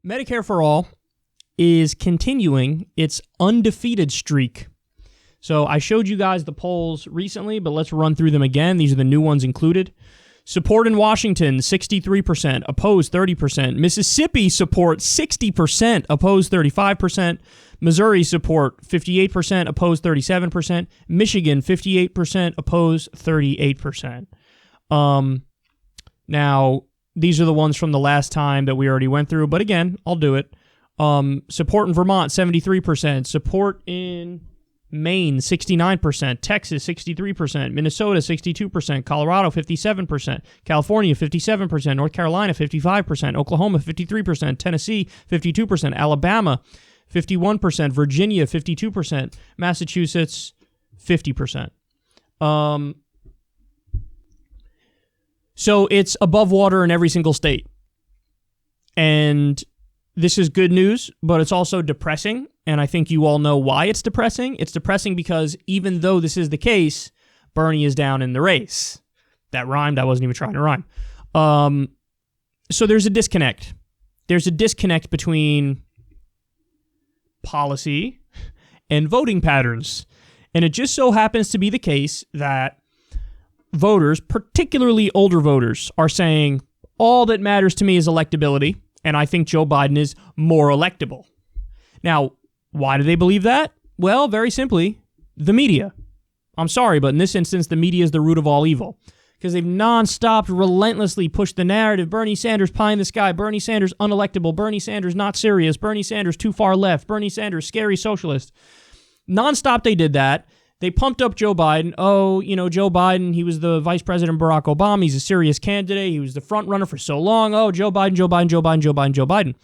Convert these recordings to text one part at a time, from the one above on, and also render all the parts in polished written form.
Medicare for All is continuing its undefeated streak. So I showed you guys the polls recently, but let's run through them again. These are the new ones included. Support in Washington, 63%, opposed 30%. Mississippi support, 60%, opposed 35%. Missouri support, 58%, opposed 37%. Michigan, 58%, opposed 38%. Now, these are the ones from the last time that we already went through, but again, I'll do it. Support in Vermont, 73%. Support in Maine, 69%. Texas, 63%. Minnesota, 62%. Colorado, 57%. California, 57%. North Carolina, 55%. Oklahoma, 53%. Tennessee, 52%. Alabama, 51%. Virginia, 52%. Massachusetts, 50%. So it's above water in every single state. And this is good news, but it's also depressing, and I think you all know why it's depressing. It's depressing because even though this is the case, Bernie is down in the race. That rhymed. I wasn't even trying to rhyme. So there's a disconnect. There's a disconnect between policy and voting patterns. And it just so happens to be the case that voters, particularly older voters, are saying, all that matters to me is electability. And I think Joe Biden is more electable. Now, why do they believe that? Well, very simply, the media. I'm sorry, but in this instance, the media is the root of all evil. Because they've nonstop, relentlessly pushed the narrative. Bernie Sanders, pie in the sky. Bernie Sanders, unelectable. Bernie Sanders, not serious. Bernie Sanders, too far left. Bernie Sanders, scary socialist. Nonstop, they did that. They pumped up Joe Biden. Oh, Joe Biden, he was the Vice President Barack Obama. He's a serious candidate. He was the front runner for so long. Oh, Joe Biden, Joe Biden, Joe Biden, Joe Biden, Joe Biden.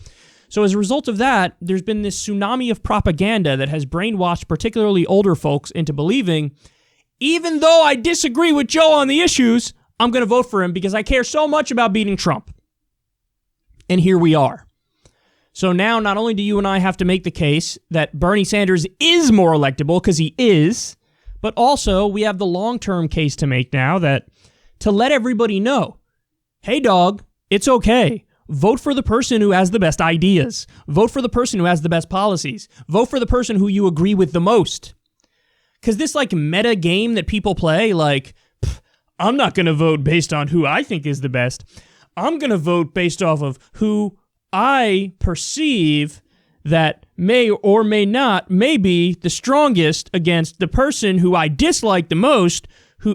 So as a result of that, there's been this tsunami of propaganda that has brainwashed particularly older folks into believing, even though I disagree with Joe on the issues, I'm going to vote for him because I care so much about beating Trump. And here we are. So now not only do you and I have to make the case that Bernie Sanders is more electable, because he is, but also we have the long-term case to make now that to let everybody know, hey dog, it's okay. Vote for the person who has the best ideas. Vote for the person who has the best policies. Vote for the person who you agree with the most. Because this meta game that people play, I'm not going to vote based on who I think is the best. I'm going to vote based off of who I perceive that may or may not may be the strongest against the person who I dislike the most.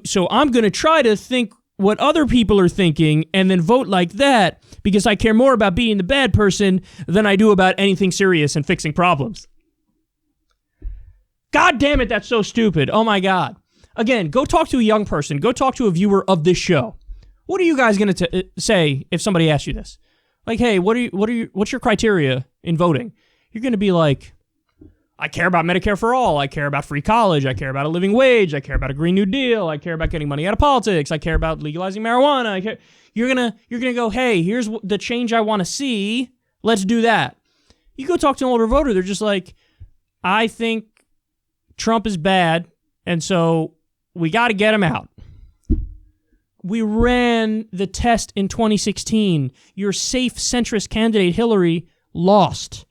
So I'm going to try to think what other people are thinking and then vote like that because I care more about being the bad person than I do about anything serious and fixing problems. God damn it, that's so stupid. Oh my God. Again, go talk to a young person. Go talk to a viewer of this show. What are you guys going to say if somebody asks you this? Hey, what's your criteria in voting? You're going to be like, I care about Medicare for all. I care about free college. I care about a living wage. I care about a Green New Deal. I care about getting money out of politics. I care about legalizing marijuana. You're gonna go, hey, here's the change I want to see. Let's do that. You go talk to an older voter. They're just like, I think Trump is bad, and so we got to get him out. We ran the test in 2016. Your safe centrist candidate, Hillary, lost.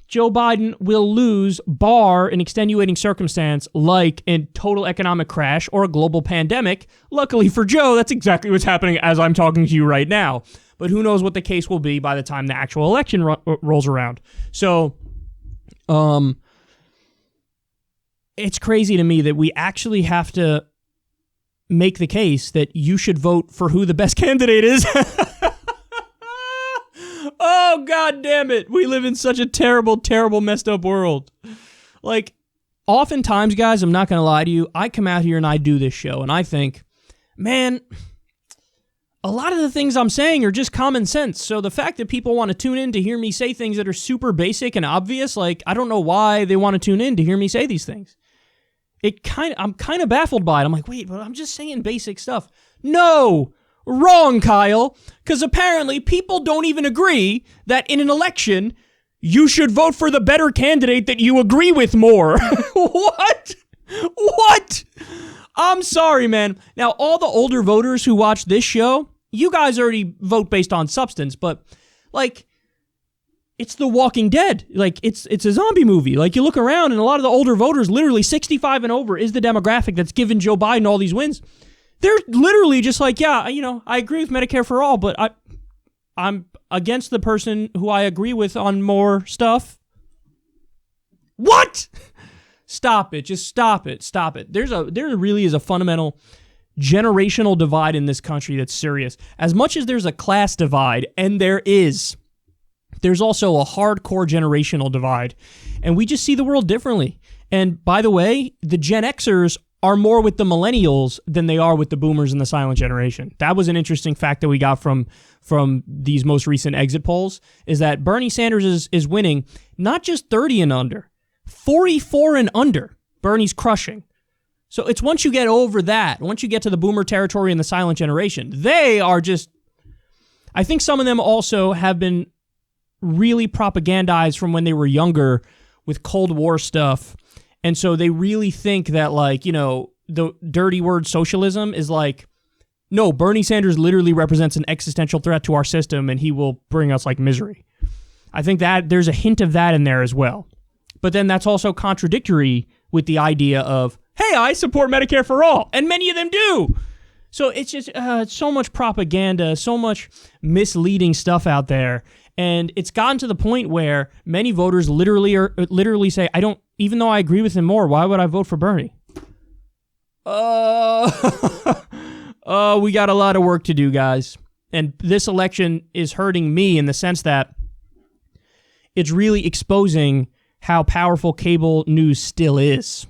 Joe Biden will lose, bar an extenuating circumstance like a total economic crash or a global pandemic. Luckily for Joe, that's exactly what's happening as I'm talking to you right now. But who knows what the case will be by the time the actual election rolls around. So, it's crazy to me that we actually have to make the case that you should vote for who the best candidate is. Oh, God damn it. We live in such a terrible, terrible, messed up world. Oftentimes, guys, I'm not going to lie to you, I come out here and I do this show, and I think, man, a lot of the things I'm saying are just common sense. So the fact that people want to tune in to hear me say things that are super basic and obvious, I don't know why they want to tune in to hear me say these things. I'm kind of baffled by it. I'm like, wait, but I'm just saying basic stuff. No! Wrong, Kyle, because apparently people don't even agree that in an election, you should vote for the better candidate that you agree with more. What? I'm sorry, man. Now, all the older voters who watch this show, you guys already vote based on substance, but it's The Walking Dead. Like, it's a zombie movie. Like, you look around, and a lot of the older voters, literally 65 and over, is the demographic that's given Joe Biden all these wins. They're literally just like, yeah, I agree with Medicare for all, but I'm against the person who I agree with on more stuff. What? Stop it. Just stop it. Stop it. There really is a fundamental generational divide in this country that's serious. As much as there's a class divide, and there's also a hardcore generational divide, and we just see the world differently. And by the way, the Gen Xers are more with the millennials than they are with the boomers and the silent generation. That was an interesting fact that we got from these most recent exit polls, is that Bernie Sanders is winning not just 30 and under, 44 and under. Bernie's crushing. So it's once you get over that, once you get to the boomer territory and the silent generation, they are just, I think some of them also have been really propagandized from when they were younger with Cold War stuff. And so they really think that, like, you know, the dirty word socialism is like, no, Bernie Sanders literally represents an existential threat to our system and he will bring us like misery. I think that there's a hint of that in there as well. But then that's also contradictory with the idea of, hey, I support Medicare for all. And many of them do. So it's just so much propaganda, so much misleading stuff out there. And it's gotten to the point where many voters literally say, I don't, even though I agree with him more, why would I vote for Bernie? We got a lot of work to do, guys. And this election is hurting me in the sense that it's really exposing how powerful cable news still is.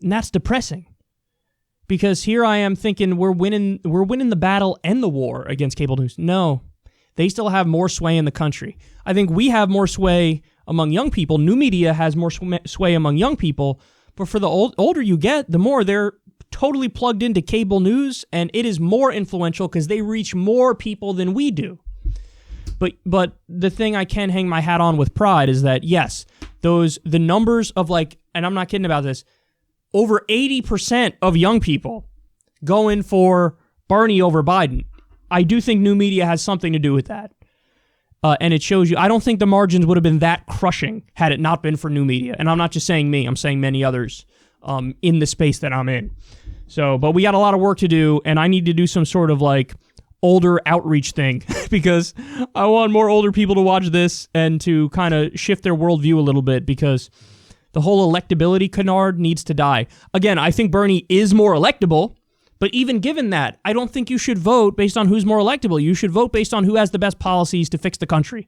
And that's depressing. Because here I am thinking we're winning the battle and the war against cable news. No. They still have more sway in the country. I think we have more sway among young people. New media has more sway among young people. But for the older you get, the more they're totally plugged into cable news, and it is more influential because they reach more people than we do. But the thing I can hang my hat on with pride is that, yes, the numbers of, like, and I'm not kidding about this, over 80% of young people go in for Bernie over Biden. I do think new media has something to do with that. And it shows you, I don't think the margins would have been that crushing had it not been for new media. And I'm not just saying me, I'm saying many others in the space that I'm in. So, but we got a lot of work to do, and I need to do some sort of like older outreach thing because I want more older people to watch this and to kind of shift their worldview a little bit, because the whole electability canard needs to die. Again, I think Bernie is more electable. But even given that, I don't think you should vote based on who's more electable. You should vote based on who has the best policies to fix the country.